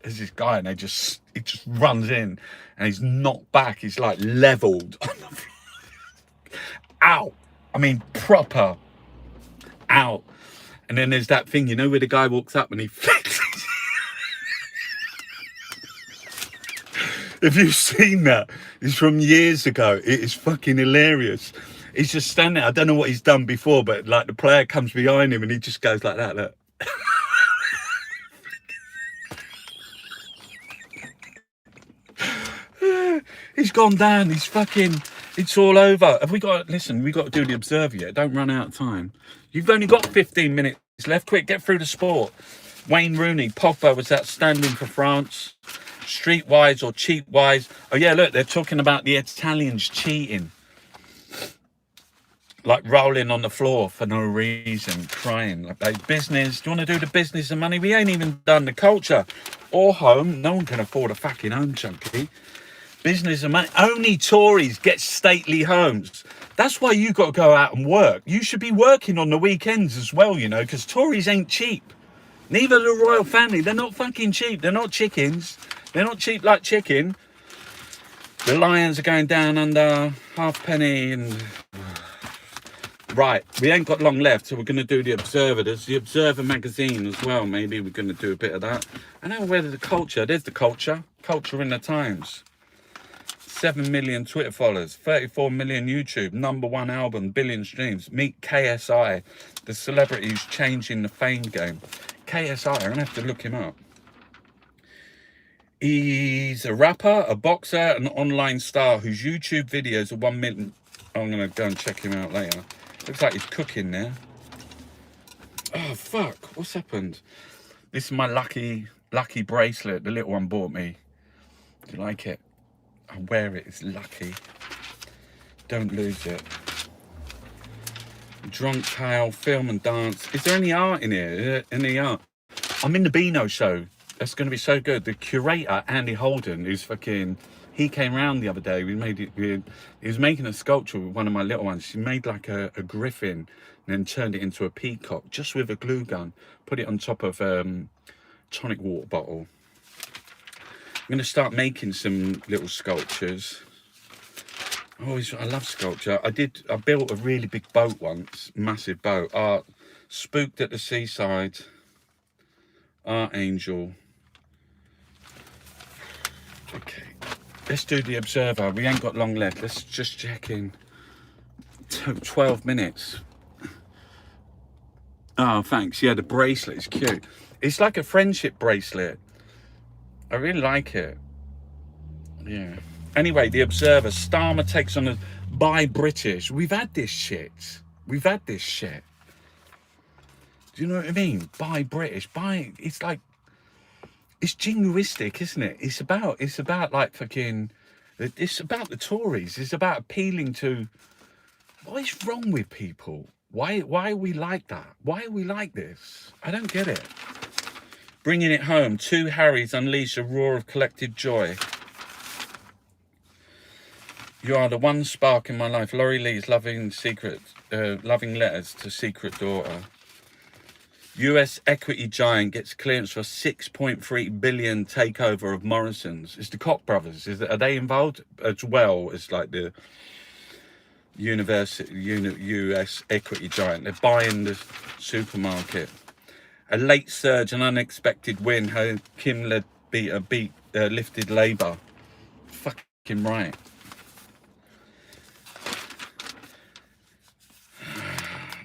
[SPEAKER 1] there's this guy, and he just runs in, and he's knocked back. He's like leveled. Ow! I mean, proper out. And then there's that thing, you know, where the guy walks up and he flexes. If you've seen that, it's from years ago. It is fucking hilarious. He's just standing there. I don't know what he's done before, but like the player comes behind him and he just goes like that. Look. He's gone down. He's fucking, it's all over. Have we got, listen, we got to do the Observer yet. Don't run out of time. You've only got 15 minutes left. Quick, get through the sport. Wayne Rooney, Pogba was outstanding for France. Streetwise or cheat-wise. Oh yeah, look, they're talking about the Italians cheating. Like rolling on the floor for no reason, crying. Like business, do you want to do the business and money? We ain't even done the culture or home. No one can afford a fucking home, chunky. Business and money. Only Tories get stately homes. That's why you got to go out and work. You should be working on the weekends as well, you know, because Tories ain't cheap. Neither the royal family. They're not fucking cheap. They're not chickens. They're not cheap like chicken. The lions are going down under halfpenny and... Right, we ain't got long left, so we're going to do the Observer. There's the Observer magazine as well. Maybe we're going to do a bit of that. I know where the culture. There's the culture. Culture in the Times. 7 million Twitter followers. 34 million YouTube. #1 album. Billion streams. Meet KSI. The celebrities changing the fame game. KSI, I'm going to have to look him up. He's a rapper, a boxer, an online star whose YouTube videos are 1 million. I'm going to go and check him out later. Looks like he's cooking there. Oh, fuck. What's happened? This is my lucky bracelet the little one bought me. Do you like it? I wear it. It's lucky. Don't lose it. Drunk Tale, film and dance. Is there any art in here? Is there any art? I'm in the Beano show. That's going to be so good. The curator, Andy Holden, who's fucking... He came round the other day. He was making a sculpture with one of my little ones. She made like a griffin and then turned it into a peacock just with a glue gun. Put it on top of tonic water bottle. I'm going to start making some little sculptures. I love sculpture. I built a really big boat once. Massive boat. Art. Spooked at the Seaside. Art Angel. Okay. Let's do the Observer. We ain't got long left. Let's just check in. 12 minutes. Oh, thanks. Yeah, the bracelet is cute. It's like a friendship bracelet. I really like it. Yeah. Anyway, the Observer. Starmer takes on a buy British. We've had this shit. We've had this shit. Do you know what I mean? Buy British. Buy. It's like... It's jingoistic, isn't it? It's about like fucking, it's about the Tories. It's about appealing to, what is wrong with people? Why are we like that? Why are we like this? I don't get it. Bringing it home, 2 Harrys unleash a roar of collective joy. You are the one spark in my life. Laurie Lee's loving letters to secret daughter. US equity giant gets clearance for 6.3 billion takeover of Morrison's. It's the Koch brothers. Are they involved as well as like the US equity giant? They're buying the supermarket. A late surge, an unexpected win. How Kim lifted Labour. Fucking right.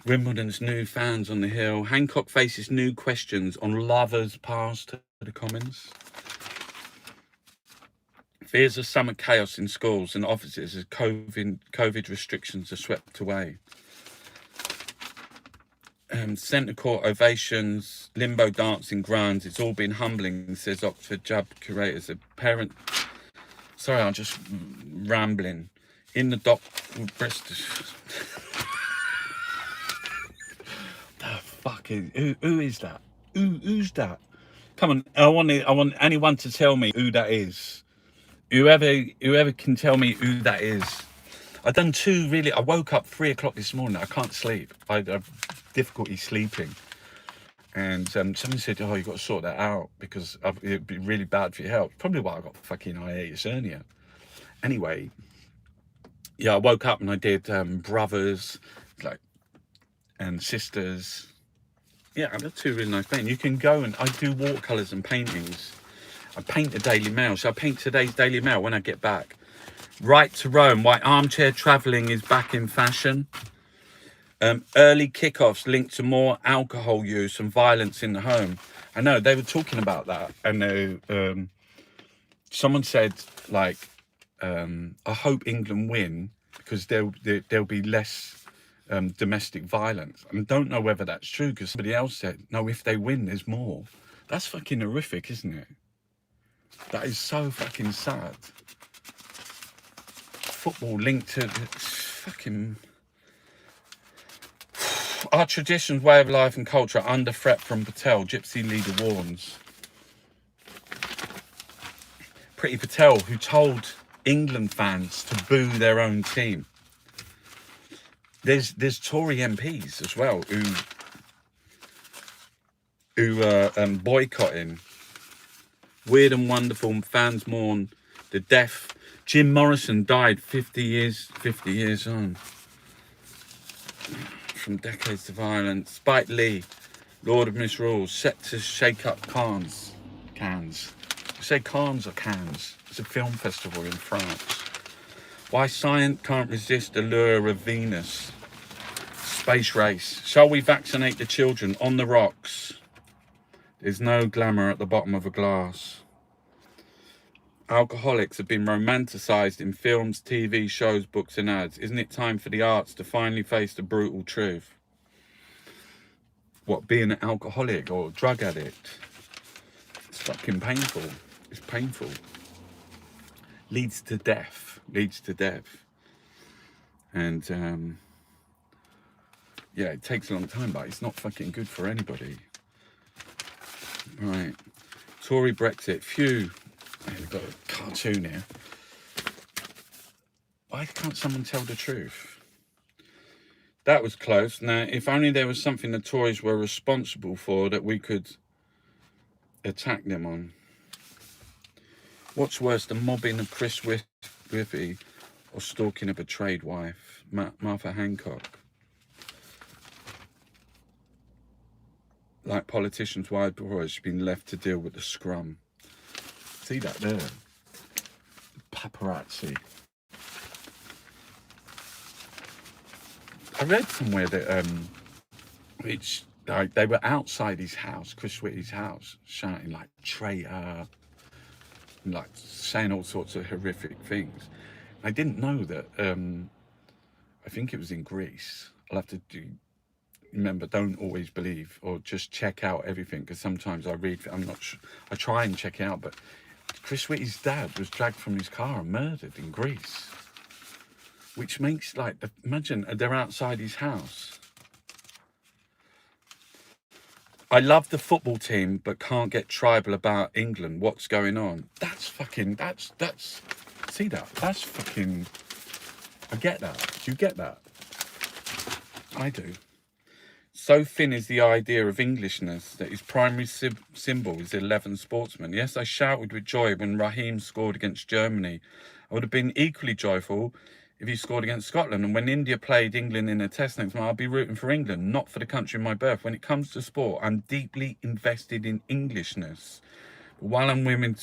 [SPEAKER 1] Wimbledon's new fans on the hill. Hancock faces new questions on lovers' pass to the Commons. Fears of summer chaos in schools and offices as COVID restrictions are swept away. Centre Court ovations, limbo dancing grounds. It's all been humbling, says Oxford Jab curators. A parent... Sorry, I'm just rambling. In the dock... Who is that? Who's that? Come on, I want anyone to tell me who that is. Whoever can tell me who that is. I done two really. I woke up 3 o'clock this morning. I can't sleep. I have difficulty sleeping. And someone said, "Oh, you got to sort that out because it'd be really bad for your health." Probably why I got fucking hiatus hernia. Anyway, yeah, I woke up and I did brothers, like, and sisters. Yeah, I got two really nice paintings. You can go and I do watercolors and paintings. I paint the Daily Mail, so I paint today's Daily Mail when I get back. Right to Rome, why armchair travelling is back in fashion. Early kickoffs linked to more alcohol use and violence in the home. I know they were talking about that, and someone said, like, I hope England win because there'll be less domestic violence. I don't know whether that's true because somebody else said, no, if they win, there's more. That's fucking horrific, isn't it? That is so fucking sad. Football linked to fucking... Our traditions, way of life and culture are under threat from Patel, Gypsy leader warns. Priti Patel, who told England fans to boo their own team. There's Tory MPs as well who are boycotting. Weird and wonderful, fans mourn the death. Jim Morrison died 50 years on. From decades of violence. Spike Lee, Lord of Misrule, set to shake up Cannes. You say Cannes or Cannes? It's a film festival in France. Why science can't resist the lure of Venus. Space race. Shall we vaccinate the children? On the rocks. There's no glamour at the bottom of a glass. Alcoholics have been romanticised in films, TV shows, books and ads. Isn't it time for the arts to finally face the brutal truth? What, being an alcoholic or drug addict? It's fucking painful. It's painful. Leads to death. And yeah, it takes a long time, but it's not fucking good for anybody. Right. Tory Brexit. Phew. We've got a cartoon here. Why can't someone tell the truth? That was close. Now, if only there was something the Tories were responsible for that we could attack them on. What's worse, the mobbing of Chris Whitby or stalking a betrayed wife? Martha Hancock. Like politicians' wives before, she's been left to deal with the scrum. See that there? Paparazzi. I read somewhere that they were outside his house, Chris Whitty's house, shouting like traitor, and like saying all sorts of horrific things. I didn't know that. I think it was in Greece. I'll have to remember, don't always believe or just check out everything, because sometimes I read, I'm not sure, I try and check it out, but Chris Whitty's dad was dragged from his car and murdered in Greece, which makes, like, imagine they're outside his house. I love the football team, but can't get tribal about England. What's going on? That's fucking, that's, see that? That's fucking, I get that. Do you get that? I do. So thin is the idea of Englishness that his primary symbol is 11 sportsmen. Yes, I shouted with joy when Raheem scored against Germany. I would have been equally joyful if he scored against Scotland. And when India played England in a test next month, I'll be rooting for England, not for the country of my birth. When it comes to sport, I'm deeply invested in Englishness. But while I'm willing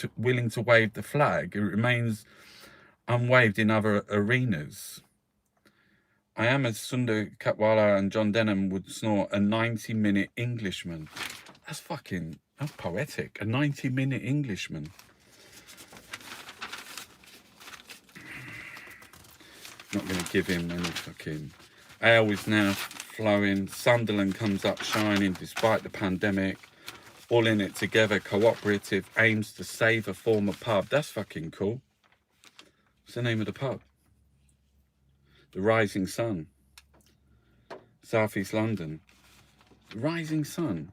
[SPEAKER 1] to wave the flag, it remains unwaved in other arenas. I am, as Sundar Katwala and John Denham would snort, a 90-minute Englishman. That's poetic. A 90-minute Englishman. Not going to give him any fucking... Ale is now flowing. Sunderland comes up shining despite the pandemic. All in it together. Cooperative aims to save a former pub. That's fucking cool. What's the name of the pub? The Rising Sun. South East London. The Rising Sun.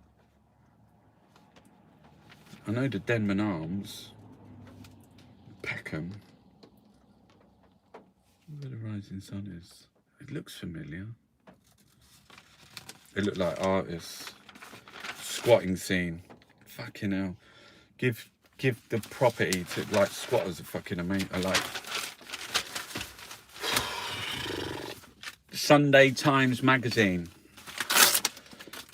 [SPEAKER 1] I know the Denman Arms. Peckham. Where the rising sun is. It looks familiar. They look like artists. Squatting scene. Fucking hell. Give the property to like squatters are fucking amazing. I like Sunday Times magazine.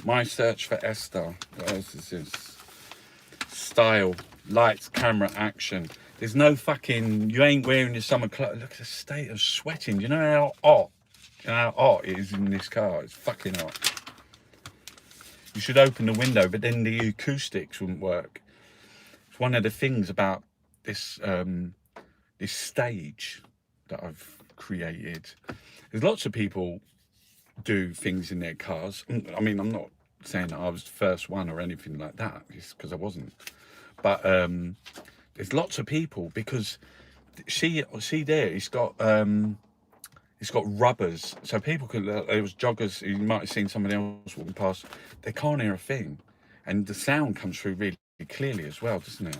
[SPEAKER 1] My search for Esther. What else is this? Style, lights, camera, action. There's no fucking. You ain't wearing your summer clothes. Look at the state of sweating. Do you know how hot? You know how hot it is in this car? It's fucking hot. You should open the window, but then the acoustics wouldn't work. It's one of the things about this this stage that I've created. There's lots of people do things in their cars. I mean, I'm not saying that I was the first one or anything like that, because I wasn't. But there's lots of people, because see there, it's got rubbers, so people could. There was joggers. You might have seen somebody else walking past. They can't hear a thing, and the sound comes through really clearly as well, doesn't it?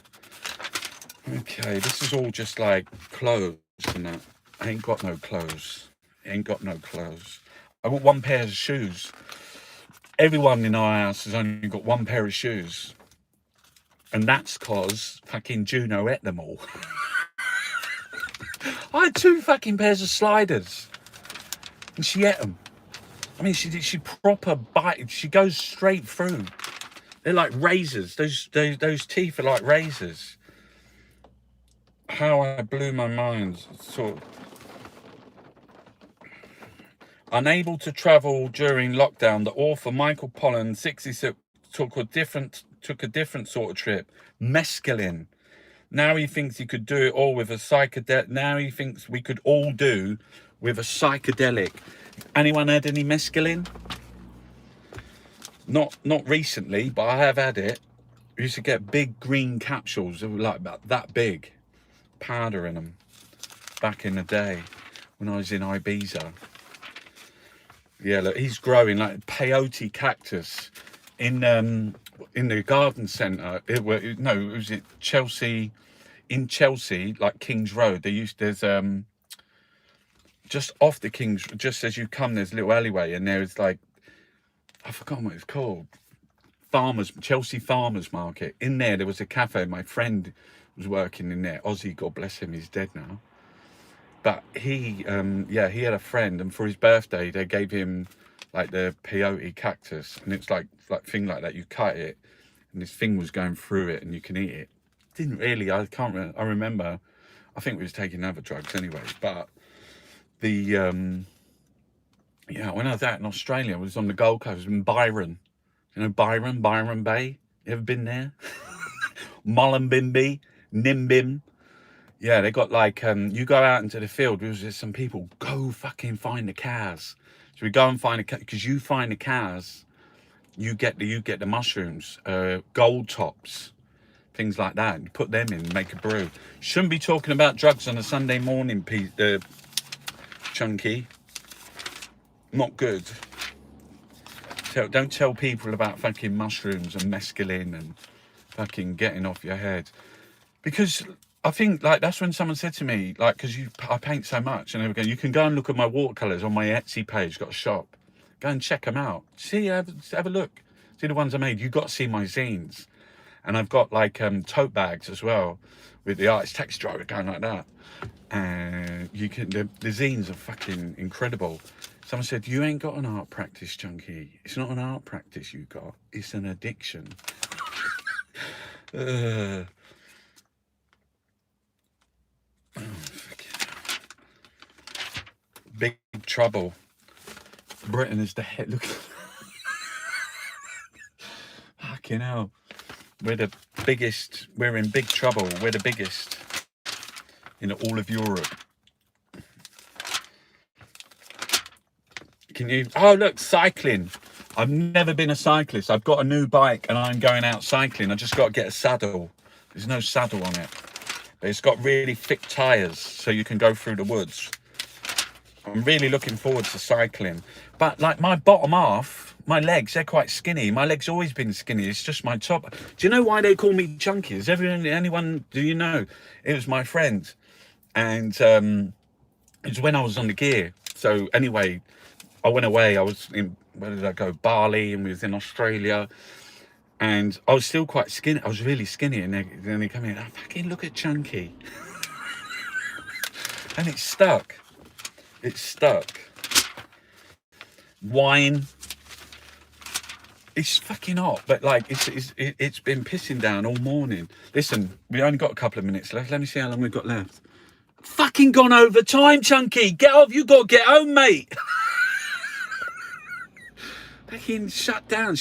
[SPEAKER 1] Okay, this is all just like clothes and that. I ain't got no clothes. Ain't got no clothes. I got one pair of shoes. Everyone in our house has only got one pair of shoes, and that's cause fucking Juno ate them all. I had 2 fucking pairs of sliders, and she ate them. I mean, she proper bite. She goes straight through. They're like razors. Those teeth are like razors. How I blew my mind. Sort of. Unable to travel during lockdown, the author Michael Pollan, 66, took a different sort of trip. Mescaline. Now he thinks he could do it all with a psychedelic. Now he thinks we could all do with a psychedelic. Anyone had any mescaline? Not recently, but I have had it. I used to get big green capsules. They were like about that big, powder in them. Back in the day, when I was in Ibiza. Yeah, look, he's growing like peyote cactus in the garden centre. It was it Chelsea. In Chelsea, like King's Road, there's just off the King's, just as you come, there's a little alleyway, and there's like, I forgot what it's called, Chelsea Farmers Market. In there was a cafe. My friend was working in there. Ozzy, God bless him, he's dead now. But he had a friend, and for his birthday, they gave him like the peyote cactus, and it's like thing like that. You cut it, and this thing was going through it, and you can eat it. Didn't really. I can't remember. I remember. I think we was taking other drugs anyway. But the when I was out in Australia, I was on the Gold Coast in Byron. You know Byron Bay. You ever been there? Mullumbimby, Nimbin. Yeah, they got like you go out into the field. There's some people go fucking find the cows. So we go and find the cows, because you find the cows, you get the mushrooms, gold tops, things like that. You put them in, make a brew. Shouldn't be talking about drugs on a Sunday morning, Chunky. Not good. Don't tell people about fucking mushrooms and mescaline and fucking getting off your head, because I think like that's when someone said to me, like, because I paint so much, and they were going, you can go and look at my watercolors on my Etsy page. Got a shop. Go and check them out. See, have a look. See the ones I made. You got to see my zines, and I've got like tote bags as well with the artist text driver going like that. And you can the zines are fucking incredible. Someone said, you ain't got an art practice, Chunky. It's not an art practice you got. It's an addiction. Big trouble. Britain is the head. Look. Fucking hell. We're the biggest. We're in big trouble. We're the biggest in all of Europe. Can you? Oh, look, cycling. I've never been a cyclist. I've got a new bike and I'm going out cycling. I just got to get a saddle. There's no saddle on it. But it's got really thick tyres, so you can go through the woods. I'm really looking forward to cycling. But like my bottom half, my legs, they're quite skinny. My legs always been skinny. It's just my top. Do you know why they call me Chunky? Anyone, do you know? It was my friend. And It was when I was on the gear. So anyway, I went away. I was in, where did I go? Bali, and we was in Australia. And I was still quite skinny. I was really skinny. And then they come in, oh, fucking look at Chunky. And it's stuck. It's stuck. Wine. It's fucking hot, but like it's been pissing down all morning. Listen, we only got a couple of minutes left. Let me see how long we've got left. Fucking gone over time, Chunky. Get off. You got to get home, mate. Fucking shut down.